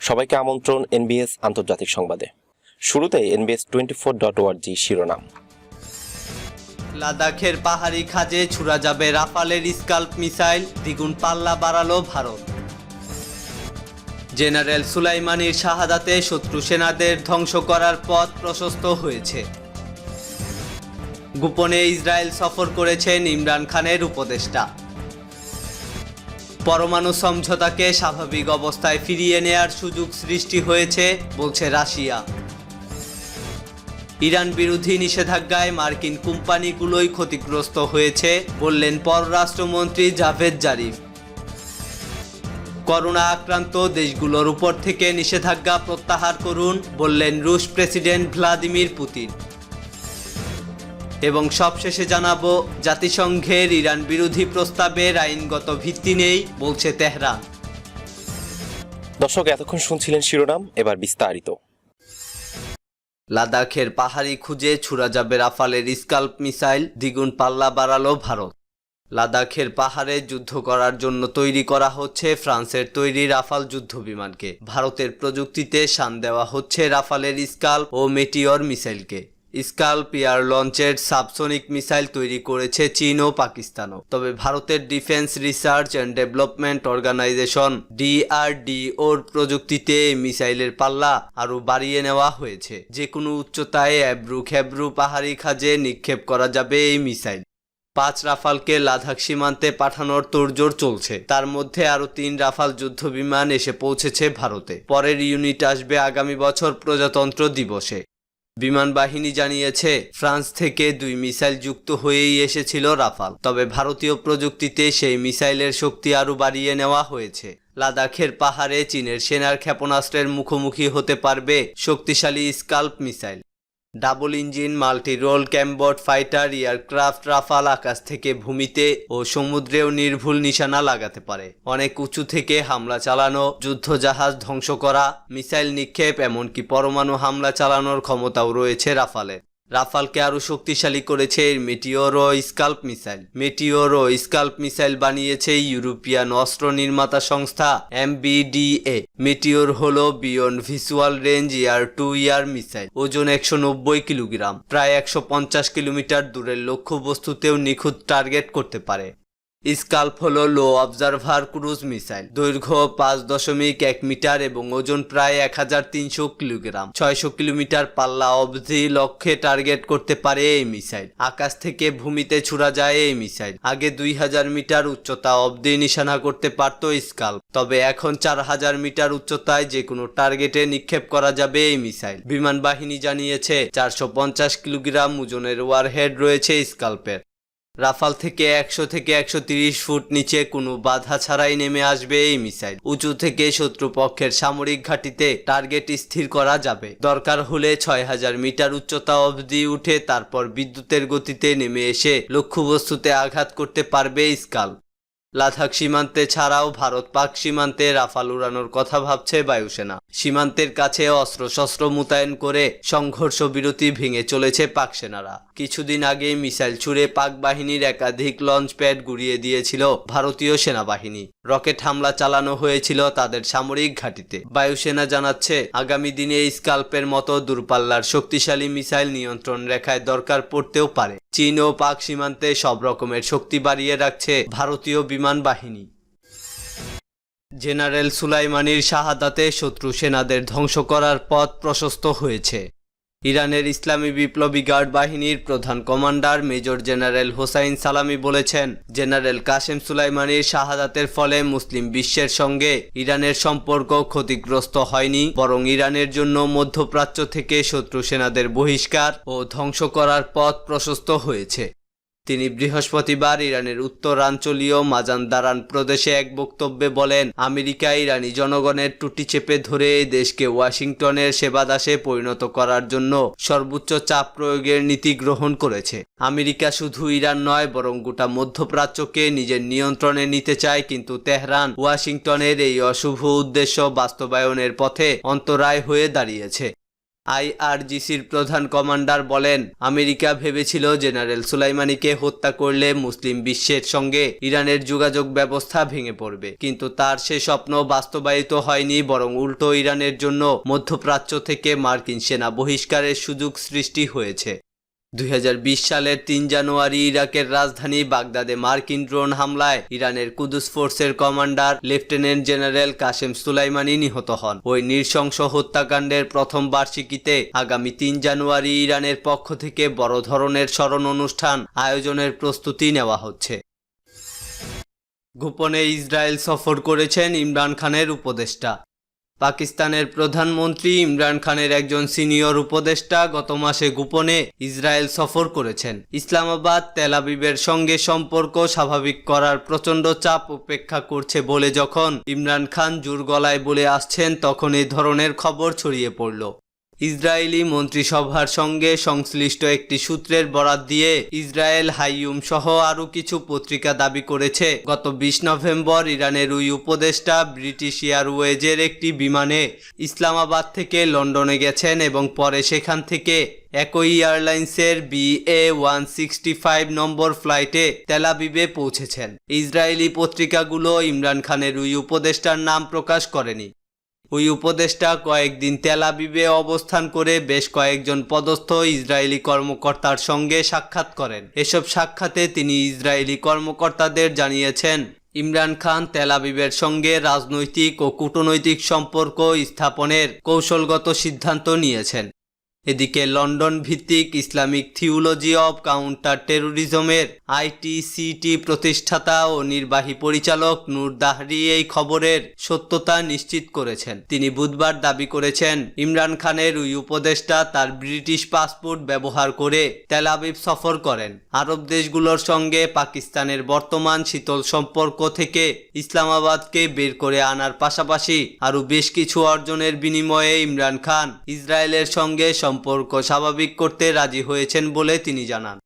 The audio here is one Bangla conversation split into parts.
সবাইকে আমন্ত্রণ এনবিএস আন্তর্জাতিক সংবাদে। শুরুতেই NBS24.org শিরোনাম। লাদাখের পাহাড়ি খাজে ছুড়া যাবে রাফালের স্কাল্প মিসাইল, দ্বিগুণ পাল্লা বাড়ালো ভারত। জেনারেল সুলাইমানির শাহাদাতে শত্রু সেনাদের ধ্বংস করার পথ প্রশস্ত হয়েছে। গোপনে ইসরায়েল সফর করেছেন ইমরান খানের উপদেষ্টা। পরমাণু সমঝোতাকে স্বাভাবিক অবস্থায় ফিরিয়ে নেয়ার সুযোগ সৃষ্টি হয়েছে বলছে রাশিয়া। ইরান বিরোধী নিষেধাজ্ঞায় মার্কিন কোম্পানিগুলোই ক্ষতিগ্রস্ত হয়েছে বললেন পররাষ্ট্রমন্ত্রী জাভেদ জারিফ। করোনা আক্রান্ত দেশগুলোর উপর থেকে নিষেধাজ্ঞা প্রত্যাহার করুন বললেন রুশ প্রেসিডেন্ট ভ্লাদিমির পুতিন। এবং সবশেষে জানাবো, জাতিসংঘের ইরান বিরোধী প্রস্তাবের আইনগত ভিত্তি নেই বলছে তেহরান। দর্শক, এতক্ষণ শুনছিলেন শিরোনাম, এবার বিস্তারিত। লাদাখের পাহাড়ি খুঁজে ছুড়া যাবে রাফালের স্কাল্প মিসাইল, দ্বিগুণ পাল্লা বাড়ালো ভারত। লাদাখের পাহাড়ে যুদ্ধ করার জন্য তৈরি করা হচ্ছে ফ্রান্সের তৈরি রাফাল যুদ্ধ বিমানকে। ভারতের প্রযুক্তিতে শান দেওয়া হচ্ছে রাফালের স্কাল্প ও মেটিওর মিসাইলকে। স্কাল্প এয়ার লঞ্চের সাবসোনিক মিসাইল তৈরি করেছে চীন ও পাকিস্তানও। তবে ভারতের defence research and development organisation DRDOর প্রযুক্তিতে এই মিসাইলের পাল্লা আরও বাড়িয়ে নেওয়া হয়েছে। যে কোনো উচ্চতায় এবড়ো খেবড়ো পাহাড়ি খাজে নিক্ষেপ করা যাবে এই মিসাইল। 5 রাফালকে লাদাখ সীমান্তে পাঠানোর তোড়জোড় চলছে। তার মধ্যে আরও 3 রাফাল যুদ্ধ বিমান এসে পৌঁছেছে ভারতে। পরের ইউনিট আসবে আগামী বছর প্রজাতন্ত্র দিবসে। বিমান বাহিনী জানিয়েছে, ফ্রান্স থেকে 2 মিসাইল যুক্ত হয়েই এসেছিল রাফাল। তবে ভারতীয় প্রযুক্তিতে সেই মিসাইলের শক্তি আরও বাড়িয়ে নেওয়া হয়েছে। লাদাখের পাহাড়ে চীনের সেনার ক্ষেপণাস্ত্রের মুখোমুখি হতে পারবে শক্তিশালী scalp missile. Double engine multi role combat fighter aircraft Rafale আকাশ থেকে ভূমিতে ও সমুদ্রেও নির্ভুল নিশানা লাগাতে পারে। অনেক উঁচু থেকে হামলা চালানো, যুদ্ধজাহাজ ধ্বংস করা, মিসাইল নিক্ষেপ, এমনকি পরমাণু হামলা চালানোর ক্ষমতাও রয়েছে রাফালের। রাফালকে আরও শক্তিশালী করেছে মেটিওর ও স্কাল্প মিসাইল। মেটিওর ও স্কাল্প মিসাইল বানিয়েছে ইউরোপিয়ান অস্ত্র নির্মাতা সংস্থা MBDA। মেটিওর হলো beyond visual range air two air missile. ওজন 190 কিলোগ্রাম, প্রায় 150 কিলোমিটার দূরের লক্ষ্যবস্তুতেও নিখুঁত টার্গেট করতে পারে। স্কাল্প হলো লো অবজারভার ক্রুজ মিসাইল। দৈর্ঘ্য 5.1 মিটার এবং ওজন প্রায় 1300 কিলোগ্রাম। 600 কিলোমিটার পাল্লা অবধি লক্ষ্যে টার্গেট করতে পারে এই মিসাইল। আকাশ থেকে ভূমিতে ছুড়া যায় এই মিসাইল। আগে 2000 মিটার উচ্চতা অবধি নিশানা করতে পারত স্কাল্প। তবে এখন 4000 মিটার উচ্চতায় যে কোনো টার্গেটে নিক্ষেপ করা যাবে এই মিসাইল। বিমান বাহিনী জানিয়েছে, 450 কিলোগ্রাম ওজনের ওয়ারহেড রয়েছে স্কাল্পের। রাফাল থেকে 100 থেকে 130 ফুট নিচে কোনো বাধা ছাড়াই নেমে আসবে এই মিসাইল। উঁচু থেকে শত্রুপক্ষের সামরিক ঘাঁটিতে টার্গেট স্থির করা যাবে। দরকার হলে 6000 মিটার উচ্চতা অবধি উঠে তারপর বিদ্যুতের গতিতে নেমে এসে লক্ষ্যবস্তুতে আঘাত করতে পারবে স্কাল্প। লাদাখ সীমান্তে ছাড়াও ভারত পাক সীমান্তে রাফাল উড়ানোর কথা ভাবছে বায়ুসেনা। সীমান্তের কাছে অস্ত্রশস্ত্র মোতায়েন করে সংঘর্ষ বিরতি ভেঙে চলেছে পাক সেনারা। কিছুদিন আগে মিসাইল ছুড়ে পাক বাহিনীর একাধিক লঞ্চ প্যাড গুড়িয়ে দিয়েছিল ভারতীয় সেনাবাহিনী। রকেট হামলা চালানো হয়েছিল তাদের সামরিক ঘাঁটিতে। বায়ুসেনা জানাচ্ছে, আগামী দিনে স্কাল্পের মতো দূরপাল্লার শক্তিশালী মিসাইল নিয়ন্ত্রণ রেখায় দরকার পড়তেও পারে। চীন ও পাক সীমান্তে সব রকমের শক্তি বাড়িয়ে রাখছে ভারতীয় বিমান বাহিনী। জেনারেল সুলাইমানির শাহাদাতে শত্রু সেনাদের ধ্বংস করার পথ প্রশস্ত হয়েছে। ইরানের ইসলামী বিপ্লবী গার্ড বাহিনীর প্রধান কমান্ডার মেজর জেনারেল হোসাইন সালামি বলেছেন, জেনারেল কাসেম সুলাইমানির শাহাদাতের ফলে মুসলিম বিশ্বের সঙ্গে ইরানের সম্পর্ক ক্ষতিগ্রস্ত হয়নি, বরং ইরানের জন্য মধ্যপ্রাচ্য থেকে শত্রু সেনাদের বহিষ্কার ও ধ্বংস করার পথ প্রশস্ত হয়েছে। তিনি বৃহস্পতিবার ইরানের উত্তরাঞ্চলীয় মাজানদারান প্রদেশে এক বক্তব্যে বলেন, আমেরিকা ইরানি জনগণের টুটি চেপে ধরে এই দেশকে ওয়াশিংটনের সেবাদাসে পরিণত করার জন্য সর্বোচ্চ চাপ প্রয়োগের নীতি গ্রহণ করেছে। আমেরিকা শুধু ইরান নয়, বরং গোটা মধ্যপ্রাচ্যকে নিজের নিয়ন্ত্রণে নিতে চায়, কিন্তু তেহরান ওয়াশিংটনের এই অশুভ উদ্দেশ্য বাস্তবায়নের পথে অন্তরায় হয়ে দাঁড়িয়েছে। আইআরজিসির প্রধান কমান্ডার বলেন, আমেরিকা ভেবেছিল জেনারেল সুলাইমানিকে হত্যা করলে মুসলিম বিশ্বের সঙ্গে ইরানের যোগাযোগ ব্যবস্থা ভেঙে পড়বে, কিন্তু তার সে স্বপ্ন বাস্তবায়িত হয়নি, বরং উল্টো ইরানের জন্য মধ্যপ্রাচ্য থেকে মার্কিন সেনা বহিষ্কারের সুযোগ সৃষ্টি হয়েছে। 2020 সালের 3 জানুয়ারি ইরাকের রাজধানী বাগদাদে মার্কিন ড্রোন হামলায় ইরানের কুদস ফোর্সের commander lieutenant general Qasem Soleimani নিহত হন। ওই নৃশংস হত্যাকাণ্ডের প্রথম বার্ষিকীতে আগামী 3 জানুয়ারি ইরানের পক্ষ থেকে বড় ধরনের স্মরণ অনুষ্ঠান আয়োজনের প্রস্তুতি নেওয়া হচ্ছে। গোপনে ইসরায়েল সফর করেছেন ইমরান খানের উপদেষ্টা। পাকিস্তানের প্রধানমন্ত্রী ইমরান খানের একজন সিনিয়র উপদেষ্টা গত মাসে গোপনে ইসরায়েল সফর করেছেন। ইসলামাবাদ তেল আবিবের সঙ্গে সম্পর্ক স্বাভাবিক করার প্রচণ্ড চাপ উপেক্ষা করছে বলে যখন ইমরান খান জোর গলায় বলে আসছেন, তখন এই ধরনের খবর ছড়িয়ে পড়ল। ইসরায়েলি মন্ত্রিসভার সঙ্গে সংশ্লিষ্ট একটি সূত্রের বরাত দিয়ে ইসরায়েল হাইয়ুম সহ আরও কিছু পত্রিকা দাবি করেছে, গত 20 নভেম্বর ইরানের ওই উপদেষ্টা ব্রিটিশ এয়ারওয়েজের একটি বিমানে ইসলামাবাদ থেকে লন্ডনে গেছেন এবং পরে সেখান থেকে একই এয়ারলাইন্সের BA165 নম্বর ফ্লাইটে তেল আবিবে পৌঁছেছেন। ইসরায়েলি পত্রিকাগুলো ইমরান খানের ওই উপদেষ্টার নাম প্রকাশ করেনি। ওই উপদেষ্টা কয়েকদিন তেল আবিবে অবস্থান করে বেশ কয়েকজন পদস্থ ইসরায়েলি কর্মকর্তার সঙ্গে সাক্ষাৎ করেন। এসব সাক্ষাতে তিনি ইসরায়েলি কর্মকর্তাদের জানিয়েছেন, ইমরান খান তেল আবিবের সঙ্গে রাজনৈতিক ও কূটনৈতিক সম্পর্ক স্থাপনের কৌশলগত সিদ্ধান্ত নিয়েছেন। এদিকে লন্ডন ভিত্তিক ইসলামিক থিওলজি অব কাউন্টার টেরোরিজমের ITCT প্রতিষ্ঠাতা ও নির্বাহী পরিচালক নূর দাহরি এই খবরের সত্যতা নিশ্চিত করেছেন। তিনি বুধবার দাবি করেছেন, ইমরান খানের ওই উপদেষ্টা তার ব্রিটিশ পাসপোর্ট ব্যবহার করে তেল আবিব সফর করেন। আরব দেশগুলোর সঙ্গে পাকিস্তানের বর্তমান শীতল সম্পর্ক থেকে ইসলামাবাদকে বের করে আনার পাশাপাশি আরও বেশ কিছু অর্জনের বিনিময়ে ইমরান খান ইসরায়েলের সঙ্গে সম্পর্ক স্বাভাবিক করতে রাজি হয়েছেন বলে তিনি জানান।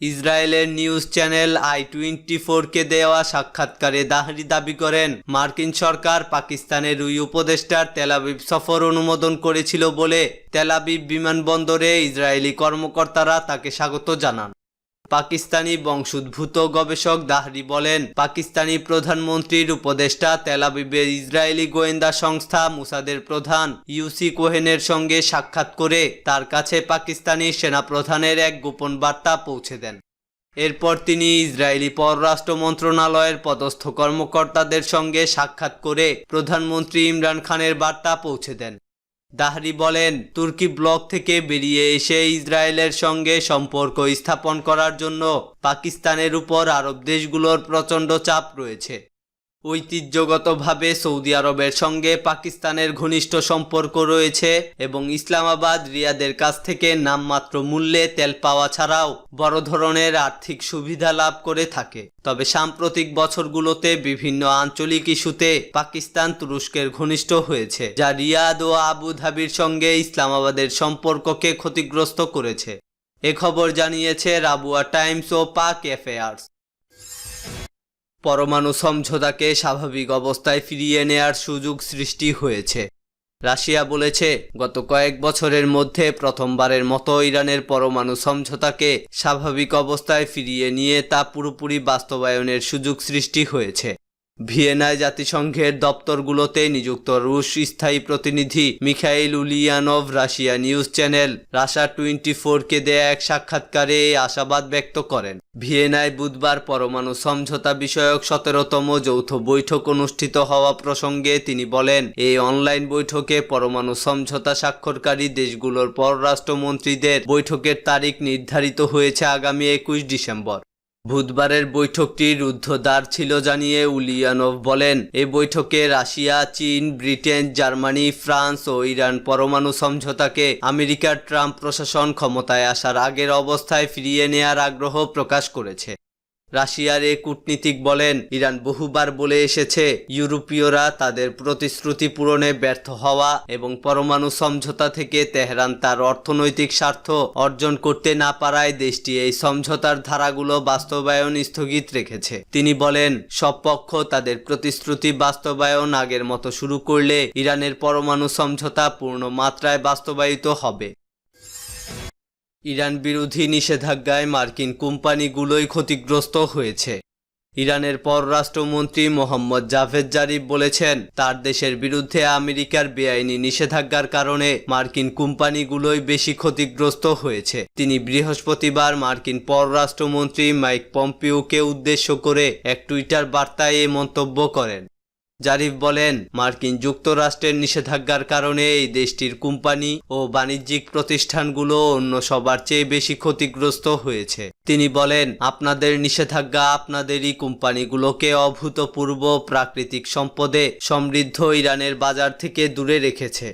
ইসরায়েলের নিউজ চ্যানেল i24কে দেওয়া সাক্ষাৎকারে দাহরি দাবি করেন, মার্কিন সরকার পাকিস্তানের ওই উপদেষ্টার তেল আবিব সফর অনুমোদন করেছিল বলে তেল আবিব বিমানবন্দরে ইসরায়েলি কর্মকর্তারা তাকে স্বাগত জানান। পাকিস্তানি বংশোদ্ভূত গবেষক দাহরি বলেন, পাকিস্তানি প্রধানমন্ত্রীর উপদেষ্টা তেল আবিবের ইসরায়েলি গোয়েন্দা সংস্থা মুসাদের প্রধান ইউসি কোহেনের সঙ্গে সাক্ষাৎ করে তার কাছে পাকিস্তানি সেনাপ্রধানের এক গোপন বার্তা পৌঁছে দেন। এরপর তিনি ইসরায়েলি পররাষ্ট্র মন্ত্রণালয়ের পদস্থ কর্মকর্তাদের সঙ্গে সাক্ষাৎ করে প্রধানমন্ত্রী ইমরান খানের বার্তা পৌঁছে দেন। দাহরি বলেন, তুর্কি ব্লক থেকে বেরিয়ে এসে ইসরায়েলের সঙ্গে সম্পর্ক স্থাপন করার জন্য পাকিস্তানের উপর আরব দেশগুলোর প্রচণ্ড চাপ রয়েছে। ঐতিহ্যগতভাবে সৌদি আরবের সঙ্গে পাকিস্তানের ঘনিষ্ঠ সম্পর্ক রয়েছে এবং ইসলামাবাদ রিয়াদের কাছ থেকে নামমাত্র মূল্যে তেল পাওয়া ছাড়াও বড় ধরনের আর্থিক সুবিধা লাভ করে থাকে। তবে সাম্প্রতিক বছরগুলোতে বিভিন্ন আঞ্চলিক ইস্যুতে পাকিস্তান তুরস্কের ঘনিষ্ঠ হয়েছে, যা রিয়াদ ও আবু ধাবির সঙ্গে ইসলামাবাদের সম্পর্ককে ক্ষতিগ্রস্ত করেছে। এ খবর জানিয়েছে রাবুয়া টাইমস ও পাক অ্যাফেয়ার্স। পরমাণু সমঝোতাকে স্বাভাবিক অবস্থায় ফিরিয়ে নেয়ার সুযোগ সৃষ্টি হয়েছে। রাশিয়া বলেছে, গত কয়েক বছরের মধ্যে প্রথমবারের মতো ইরানের পরমাণু সমঝোতাকে স্বাভাবিক অবস্থায় ফিরিয়ে নিয়ে তা পুরোপুরি বাস্তবায়নের সুযোগ সৃষ্টি হয়েছে। ভিয়েনায় জাতিসংঘের দপ্তরগুলোতে নিযুক্ত রুশ স্থায়ী প্রতিনিধি Mikhail Ulyanov Russia news channel রাশা24কে দেয়া এক সাক্ষাৎকারে এই আশাবাদ ব্যক্ত করেন। ভিয়েনায় বুধবার পরমাণু সমঝোতা বিষয়ক 17তম যৌথ বৈঠক অনুষ্ঠিত হওয়া প্রসঙ্গে তিনি বলেন, এই অনলাইন বৈঠকে পরমাণু সমঝোতা স্বাক্ষরকারী দেশগুলোর পররাষ্ট্রমন্ত্রীদের বৈঠকের তারিখ নির্ধারিত হয়েছে আগামী 21 ডিসেম্বর। বুধবারের বৈঠকটি রুদ্ধদ্বার ছিল জানিয়ে উলিয়ানভ বলেন, এই বৈঠকে রাশিয়া, চীন, ব্রিটেন, জার্মানি, ফ্রান্স ও ইরান পরমাণু সমঝোতাকে আমেরিকার ট্রাম্প প্রশাসন ক্ষমতায় আসার আগের অবস্থায় ফিরিয়ে নেয়ার আগ্রহ প্রকাশ করেছে। রাশিয়ার এই কূটনীতিক বলেন, ইরান বহুবার বলে এসেছে ইউরোপীয়রা তাদের প্রতিশ্রুতি পূরণে ব্যর্থ হওয়া এবং পরমাণু সমঝোতা থেকে তেহরান তার অর্থনৈতিক স্বার্থ অর্জন করতে না পারায় দেশটি এই সমঝোতার ধারাগুলো বাস্তবায়ন স্থগিত রেখেছে। তিনি বলেন, সব পক্ষ তাদের প্রতিশ্রুতি বাস্তবায়ন আগের মতো শুরু করলে ইরানের পরমাণু সমঝোতা পূর্ণ মাত্রায় বাস্তবায়িত হবে। ইরান বিরোধী নিষেধাজ্ঞায় মার্কিন কোম্পানিগুলোই ক্ষতিগ্রস্ত হয়েছে। ইরানের পররাষ্ট্রমন্ত্রী মোহাম্মদ জাভেদ জারিফ বলেছেন, তার দেশের বিরুদ্ধে আমেরিকার বেআইনি নিষেধাজ্ঞার কারণে মার্কিন কোম্পানিগুলোই বেশি ক্ষতিগ্রস্ত হয়েছে। তিনি বৃহস্পতিবার মার্কিন পররাষ্ট্রমন্ত্রী মাইক পম্পিওকে উদ্দেশ্য করে এক টুইটার বার্তায় এই মন্তব্য করেন। জারিফ বলেন, মার্কিন যুক্তরাষ্ট্রের নিষেধাজ্ঞার কারণে এই দেশটির কোম্পানি ও বাণিজ্যিক প্রতিষ্ঠানগুলো অন্য সবার চেয়ে বেশি ক্ষতিগ্রস্ত হয়েছে। তিনি বলেন, আপনাদের নিষেধাজ্ঞা আপনাদেরই কোম্পানিগুলোকে অভূতপূর্ব প্রাকৃতিক সম্পদে সমৃদ্ধ ইরানের বাজার থেকে দূরে রেখেছে।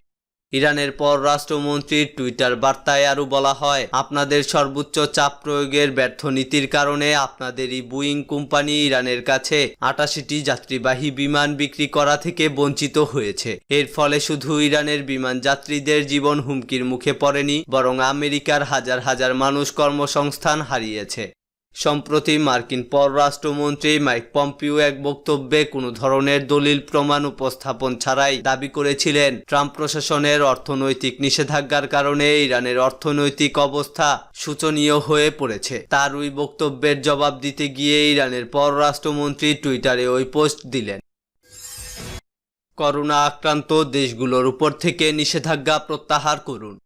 ইরানের পররাষ্ট্রমন্ত্রীর টুইটার বার্তায় আরও বলা হয়, আপনাদের সর্বোচ্চ চাপ প্রয়োগের ব্যর্থ নীতির কারণে আপনাদেরই বুয়িং কোম্পানি ইরানের কাছে 88টি যাত্রীবাহী বিমান বিক্রি করা থেকে বঞ্চিত হয়েছে। এর ফলে শুধু ইরানের বিমান যাত্রীদের জীবন হুমকির মুখে পড়েনি, বরং আমেরিকার হাজার হাজার মানুষ কর্মসংস্থান হারিয়েছে। সম্প্রতি মার্কিন পররাষ্ট্রমন্ত্রী মাইক পম্পিও এক বক্তব্যে কোনো ধরনের দলিল প্রমাণ উপস্থাপন ছাড়াই দাবি করেছিলেন, ট্রাম্প প্রশাসনের অর্থনৈতিক নিষেধাজ্ঞার কারণে ইরানের অর্থনৈতিক অবস্থা শোচনীয় হয়ে পড়েছে। তার ওই বক্তব্যের জবাব দিতে গিয়ে ইরানের পররাষ্ট্রমন্ত্রী টুইটারে ওই পোস্ট দিলেন। করোনা আক্রান্ত দেশগুলোর উপর থেকে নিষেধাজ্ঞা প্রত্যাহার করুন।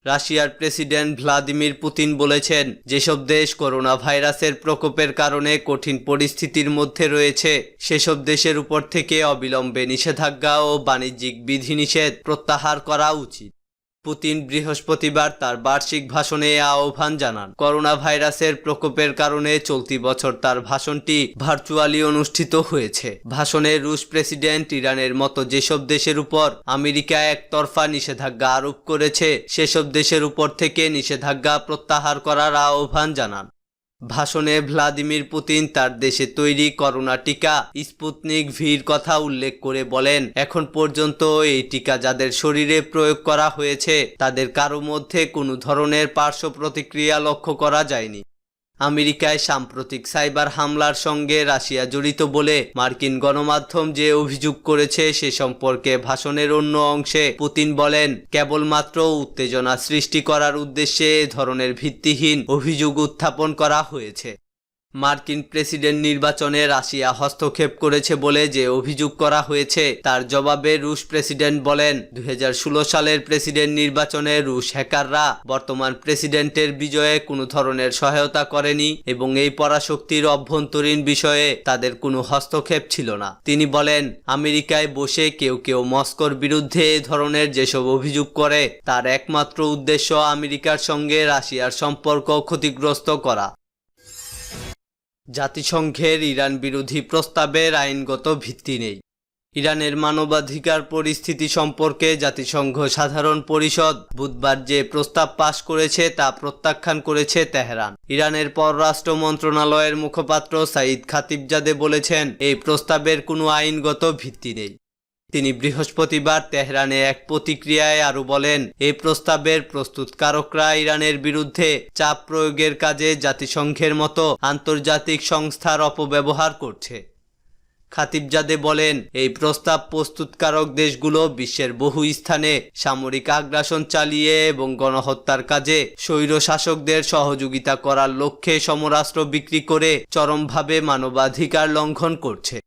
রাশিয়ার প্রেসিডেন্ট ভ্লাদিমির পুতিন বলেছেন, যেসব দেশ করোনা ভাইরাসের প্রকোপের কারণে কঠিন পরিস্থিতির মধ্যে রয়েছে সেসব দেশের উপর থেকে অবিলম্বে নিষেধাজ্ঞা ও বাণিজ্যিক বিধিনিষেধ প্রত্যাহার করা উচিত। পুতিন বৃহস্পতিবার তার বার্ষিক ভাষণে আহ্বান জানান। করোনা ভাইরাসের প্রকোপের কারণে চলতি বছর তার ভাষণটি ভার্চুয়ালি অনুষ্ঠিত হয়েছে। ভাষণে রুশ প্রেসিডেন্ট ইরানের মতো যেসব দেশের উপর আমেরিকা একতরফা নিষেধাজ্ঞা আরোপ করেছে সেসব দেশের উপর থেকে নিষেধাজ্ঞা প্রত্যাহার করার আহ্বান জানান। ভাষণে ভ্লাদিমির পুতিন তার দেশে তৈরি করোনা টিকা স্পুতনিক ভির কথা উল্লেখ করে বলেন, এখন পর্যন্ত এই টিকা যাদের শরীরে প্রয়োগ করা হয়েছে তাদের কারো মধ্যে কোনো ধরনের পার্শ্ব প্রতিক্রিয়া লক্ষ্য করা যায়নি। আমেরিকায় সাম্প্রতিক সাইবার হামলার সঙ্গে রাশিয়া জড়িত বলে মার্কিন গণমাধ্যম যে অভিযোগ করেছে সে সম্পর্কে ভাষণের অন্য অংশে পুতিন বলেন, কেবলমাত্র উত্তেজনা সৃষ্টি করার উদ্দেশ্যে এ ধরনের ভিত্তিহীন অভিযোগ উত্থাপন করা হয়েছে। মার্কিন প্রেসিডেন্ট নির্বাচনে রাশিয়া হস্তক্ষেপ করেছে বলে যে অভিযোগ করা হয়েছে তার জবাবে রুশ প্রেসিডেন্ট বলেন, 2016 সালের প্রেসিডেন্ট নির্বাচনে রুশ হ্যাকাররা বর্তমান প্রেসিডেন্টের বিজয়ে কোনো ধরনের সহায়তা করেনি এবং এই পরাশক্তির অভ্যন্তরীণ বিষয়ে তাদের কোনো হস্তক্ষেপ ছিল না। তিনি বলেন, আমেরিকায় বসে কেউ কেউ মস্কোর বিরুদ্ধে এ ধরনের যেসব অভিযোগ করে তার একমাত্র উদ্দেশ্য আমেরিকার সঙ্গে রাশিয়ার সম্পর্ক ক্ষতিগ্রস্ত করা। জাতিসংঘের ইরান বিরোধী প্রস্তাবের আইনগত ভিত্তি নেই। ইরানের মানবাধিকার পরিস্থিতি সম্পর্কে জাতিসংঘ সাধারণ পরিষদ বুধবার যে প্রস্তাব পাশ করেছে তা প্রত্যাখ্যান করেছে তেহরান। ইরানের পররাষ্ট্র মন্ত্রণালয়ের মুখপাত্র সাইদ খাতিবজাদে বলেছেন, এই প্রস্তাবের কোনো আইনগত ভিত্তি নেই। তিনি বৃহস্পতিবার তেহরানে এক প্রতিক্রিয়ায় আরও বলেন, এই প্রস্তাবের প্রস্তুতকারকরা ইরানের বিরুদ্ধে চাপ প্রয়োগের কাজে জাতিসংঘের মতো আন্তর্জাতিক সংস্থার অপব্যবহার করছে। খাতিবজাদে বলেন, এই প্রস্তাব প্রস্তুতকারক দেশগুলো বিশ্বের বহু স্থানে সামরিক আগ্রাসন চালিয়ে এবং গণহত্যার কাজে স্বৈরশাসকদের সহযোগিতা করার লক্ষ্যে সমরাস্ত্র বিক্রি করে চরমভাবে মানবাধিকার লঙ্ঘন করছে।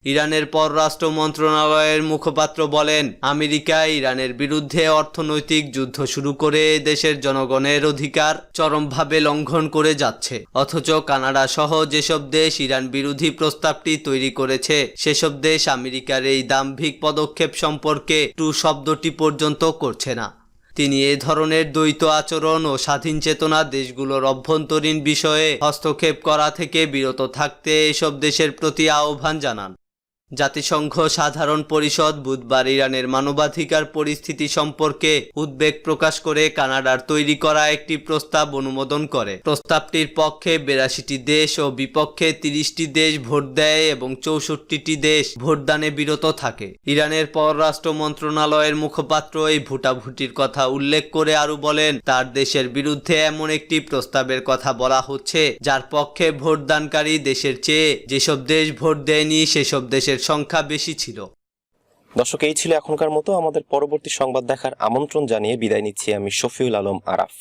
ইরানের পররাষ্ট্র মন্ত্রণালয়ের মুখপাত্র বলেন, আমেরিকা ইরানের বিরুদ্ধে অর্থনৈতিক যুদ্ধ শুরু করে দেশের জনগণের অধিকার চরমভাবে লঙ্ঘন করে যাচ্ছে। অথচ কানাডা সহ যেসব দেশ ইরান বিরোধী প্রস্তাবটি তৈরি করেছে সেসব দেশ আমেরিকার এই দাম্ভিক পদক্ষেপ সম্পর্কে টু শব্দটি পর্যন্ত করছে না। তিনি এ ধরনের দ্বৈত আচরণ ও স্বাধীন চেতনা দেশগুলোর অভ্যন্তরীণ বিষয়ে হস্তক্ষেপ করা থেকে বিরত থাকতে এসব দেশের প্রতি আহ্বান জানান। জাতিসংঘ সাধারণ পরিষদ বুধবার ইরানের মানবাধিকার পরিস্থিতি সম্পর্কে উদ্বেগ প্রকাশ করে কানাডার তৈরি করা একটি প্রস্তাব অনুমোদন করে। প্রস্তাবটির পক্ষে 82টি দেশ ও বিপক্ষে 30টি দেশ ভোট দেয় এবং 64টি দেশ ভোটদানে বিরত থাকে। ইরানের পররাষ্ট্র মন্ত্রণালয়ের মুখপাত্র এই ভোটাভুটির কথা উল্লেখ করে আরো বলেন, তার দেশের বিরুদ্ধে এমন একটি প্রস্তাবের কথা বলা হচ্ছে যার পক্ষে ভোটদানকারী দেশের চেয়ে যেসব দেশ ভোট দেয়নি সেসব দেশের সংখ্যা বেশি ছিল। দর্শক, এই ছিল এখনকার মতো। আমাদের পরবর্তী সংবাদ দেখার আমন্ত্রণ জানিয়ে বিদায় নিচ্ছি আমি শফিউল আলম আরাফ।